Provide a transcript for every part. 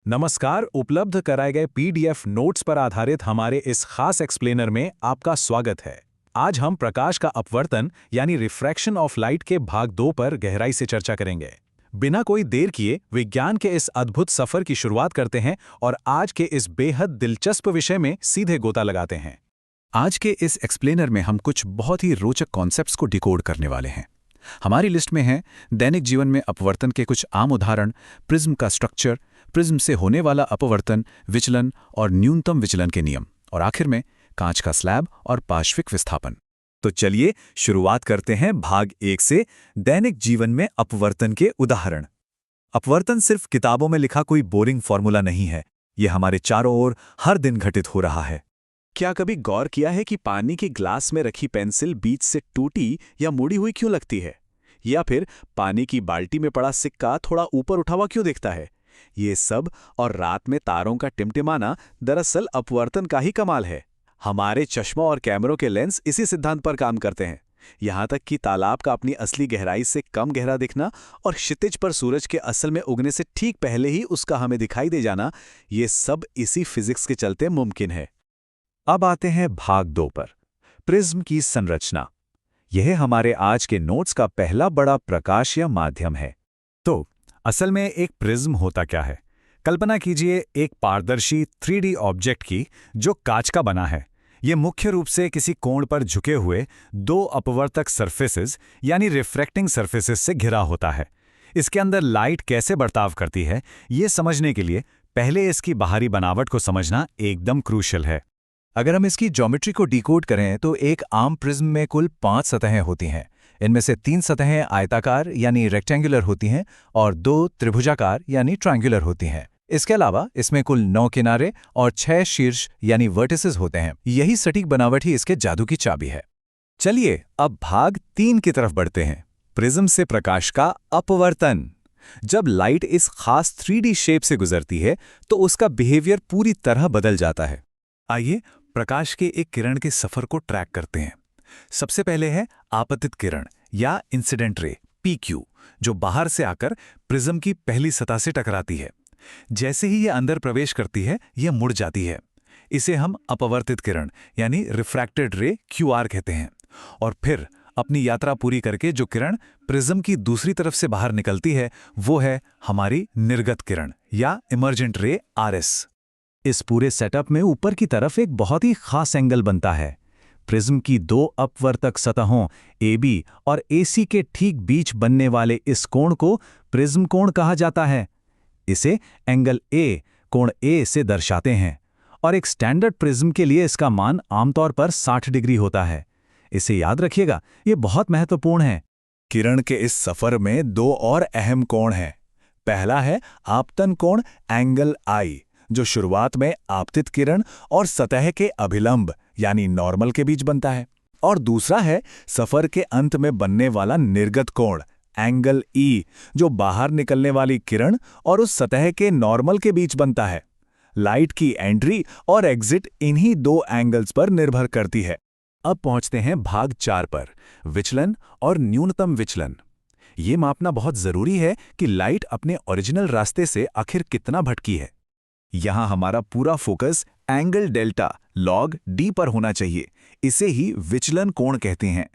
नमस्कार। उपलब्ध कराए गए पीडीएफ नोट्स पर आधारित हमारे इस खास एक्सप्लेनर में आपका स्वागत है। आज हम प्रकाश का अपवर्तन यानी रिफ्रैक्शन ऑफ लाइट के भाग 2 पर गहराई से चर्चा करेंगे। बिना कोई देर किए विज्ञान के इस अद्भुत सफर की शुरुआत करते हैं और आज के इस बेहद दिलचस्प विषय में सीधे गोता लगाते हैं। आज के इस एक्सप्लेनर में हम कुछ बहुत ही रोचक कॉन्सेप्ट्स को डिकोड करने वाले हैं। हमारी लिस्ट में है दैनिक जीवन में अपवर्तन के कुछ आम उदाहरण, प्रिज्म का स्ट्रक्चर, प्रिज्म से होने वाला अपवर्तन, विचलन और न्यूनतम विचलन के नियम, और आखिर में कांच का स्लैब और पार्श्विक विस्थापन। तो चलिए शुरुआत करते हैं भाग 1 से, दैनिक जीवन में अपवर्तन के उदाहरण। अपवर्तन सिर्फ किताबों में लिखा कोई बोरिंग फॉर्मूला नहीं है, ये हमारे चारों ओर हर दिन घटित हो रहा है। क्या कभी गौर किया है कि पानी के ग्लास में रखी पेंसिल बीच से टूटी या मुड़ी हुई क्यों लगती है? या फिर पानी की बाल्टी में पड़ा सिक्का थोड़ा ऊपर उठा हुआ क्यों दिखता है? ये सब और रात में तारों का टिमटिमाना दरअसल अपवर्तन का ही कमाल है। हमारे चश्मों और कैमरों के लेंस इसी सिद्धांत पर काम करते हैं। यहां तक कि तालाब का अपनी असली गहराई से कम गहरा दिखना और क्षितिज पर सूरज के असल में उगने से ठीक पहले ही उसका हमें दिखाई दे जाना, ये सब इसी फिजिक्स के चलते मुमकिन है। अब आते हैं भाग 2 पर, प्रिज्म की संरचना। यह हमारे आज के नोट्स का पहला बड़ा प्रकाशीय माध्यम है। तो असल में एक प्रिज्म होता क्या है? कल्पना कीजिए एक पारदर्शी 3D ऑब्जेक्ट की जो कांच का बना है। ये मुख्य रूप से किसी कोण पर झुके हुए दो अपवर्तक सरफेसेस यानी रिफ्रैक्टिंग सरफेसेस से घिरा होता है। इसके अंदर लाइट कैसे बर्ताव करती है, ये समझने के लिए पहले इसकी बाहरी बनावट को समझना एकदम क्रूशियल है। अगर हम इसकी ज्योमेट्री को डिकोड करें तो एक आम प्रिज्म में कुल 5 सतहें होती हैं। इनमें से 3 सतहें आयताकार यानी रेक्टेंगुलर होती हैं और 2 त्रिभुजाकार यानी ट्रायंगुलर होती हैं। इसके अलावा इसमें कुल 9 किनारे और 6 शीर्ष यानी वर्टिसेस होते हैं। यही सटीक बनावट ही इसके जादू की चाबी है। चलिए अब भाग 3 की तरफ बढ़ते हैं, प्रिज्म से प्रकाश का अपवर्तन। जब लाइट इस खास 3D शेप से गुजरती है तो उसका बिहेवियर पूरी तरह बदल जाता है। आइए प्रकाश के एक किरण के सफर को ट्रैक करते हैं। सबसे पहले है आपतित किरण या इंसिडेंट रे PQ, जो बाहर से आकर प्रिज्म की पहली सतह से टकराती है। जैसे ही ये अंदर प्रवेश करती है यह मुड़ जाती है। इसे हम अपवर्तित किरण यानी रिफ्रैक्टेड रे QR कहते हैं। और फिर अपनी यात्रा पूरी करके जो किरण प्रिज्म की दूसरी तरफ से बाहर निकलती है वो है हमारी निर्गत किरण या इमर्जेंट रे RS। इस पूरे सेटअप में ऊपर की तरफ एक बहुत ही खास एंगल बनता है। प्रिज्म की 2 अपवर्तक सतहों AB और AC के ठीक बीच बनने वाले इस कोण को प्रिज्म कोण कहा जाता है। इसे एंगल A कोण A से दर्शाते हैं और एक स्टैंडर्ड प्रिज्म के लिए इसका मान आमतौर पर 60 डिग्री होता है। इसे याद रखिएगा, ये बहुत महत्वपूर्ण है। किरण के इस सफर में 2 और अहम कोण हैं। पहला है आपतन कोण एंगल I, जो शुरुआत में आपतित किरण और सतह के अभिलंब यानी नॉर्मल के बीच बनता है। और दूसरा है सफर के अंत में बनने वाला निर्गत कोण एंगल E, जो बाहर निकलने वाली किरण और उस सतह के नॉर्मल के बीच बनता है। लाइट की एंट्री और एग्जिट इन्हीं 2 एंगल्स पर निर्भर करती है। अब पहुंचते हैं भाग 4 पर, विचलन और न्यूनतम विचलन। ये मापना बहुत जरूरी है कि लाइट अपने ओरिजिनल रास्ते से आखिर कितना भटकी है। यहां हमारा पूरा focus angle delta log D पर होना चाहिए। इसे ही विचलन कोण कहते हैं।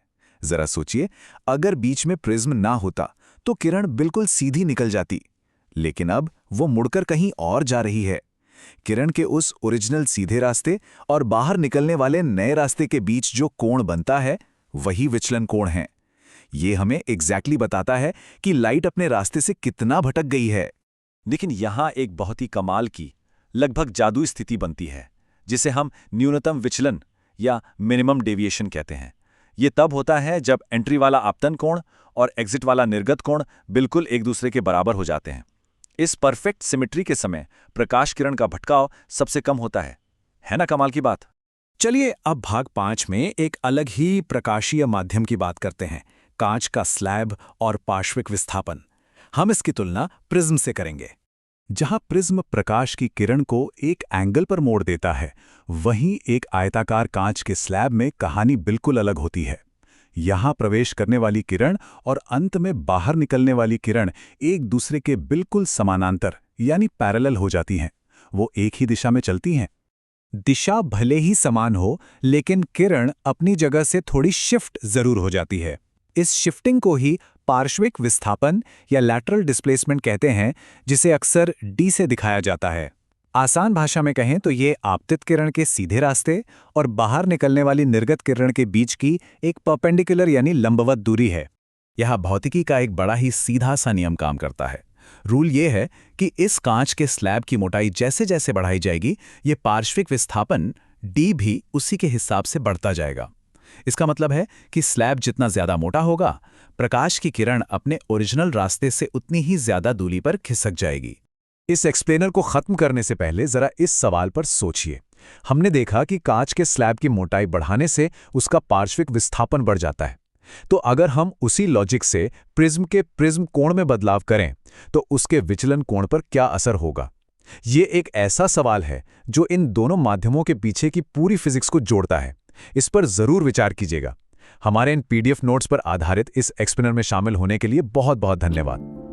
जरा सोचिए, अगर बीच में प्रिज्म ना होता तो किरण बिल्कुल सीधी निकल जाती, लेकिन अब वो मुड़कर कहीं और जा रही है। किरण के उस ओरिजिनल सीधे रास्ते और बाहर निकलने वाले नए रास्ते के बीच जो कोण बनता है वही विचलन कोण है। ये हमें एग्जैक्टली बताता है कि लाइट अपने रास्ते से कितना भटक गई है। लेकिन यहां एक बहुत ही कमाल की, लगभग जादुई स्थिति बनती है, जिसे हम न्यूनतम विचलन या मिनिमम डेविएशन कहते हैं। ये तब होता है जब एंट्री वाला आपतन कोण और एग्जिट वाला निर्गत कोण बिल्कुल एक दूसरे के बराबर हो जाते हैं। इस परफेक्ट सिमेट्री के समय प्रकाश किरण का भटकाव सबसे कम होता है ना कमाल की बात? चलिए अब भाग 5 में एक अलग ही प्रकाशीय माध्यम की बात करते हैं, कांच का स्लैब और पार्श्विक विस्थापन। हम इसकी तुलना प्रिज्म से करेंगे। जहां प्रिज्म प्रकाश की किरण को एक एंगल पर मोड़ देता है, वहीं एक आयताकार कांच के स्लैब में कहानी बिल्कुल अलग होती है। यहां प्रवेश करने वाली किरण और अंत में बाहर निकलने वाली किरण एक दूसरे के बिल्कुल समानांतर यानी पैरेलल हो जाती हैं। वो एक ही दिशा में चलती हैं। दिशा भले ही समान हो, लेकिन किरण अपनी जगह से थोड़ी शिफ्ट जरूर हो जाती है। इस शिफ्टिंग को ही पार्श्विक विस्थापन या लैटरल डिस्प्लेसमेंट कहते हैं, जिसे अक्सर डी से दिखाया जाता है। आसान भाषा में कहें तो ये आपतित किरण के सीधे रास्ते और बाहर निकलने वाली निर्गत किरण के बीच की एक परपेंडिकुलर यानी लंबवत दूरी है। यह भौतिकी का एक बड़ा ही सीधा सा नियम काम करता है। रूल ये है कि इस कांच के स्लैब की मोटाई जैसे जैसे बढ़ाई जाएगी, ये पार्श्विक विस्थापन डी भी उसी के हिसाब से बढ़ता जाएगा। इसका मतलब है कि स्लैब जितना ज्यादा मोटा होगा, प्रकाश की किरण अपने ओरिजिनल रास्ते से उतनी ही ज्यादा दूरी पर खिसक जाएगी। इस एक्सप्लेनर को खत्म करने से पहले जरा इस सवाल पर सोचिए। हमने देखा कि कांच के स्लैब की मोटाई बढ़ाने से उसका पार्श्विक विस्थापन बढ़ जाता है। तो अगर हम उसी लॉजिक से प्रिज्म के प्रिज्म कोण में बदलाव करें, तो उसके विचलन कोण पर क्या असर होगा? ये एक ऐसा सवाल है जो इन दोनों माध्यमों के पीछे की पूरी फिजिक्स को जोड़ता है। इस पर जरूर विचार कीजिएगा। हमारे इन पीडीएफ नोट्स पर आधारित इस एक्सप्लेनर में शामिल होने के लिए बहुत बहुत धन्यवाद।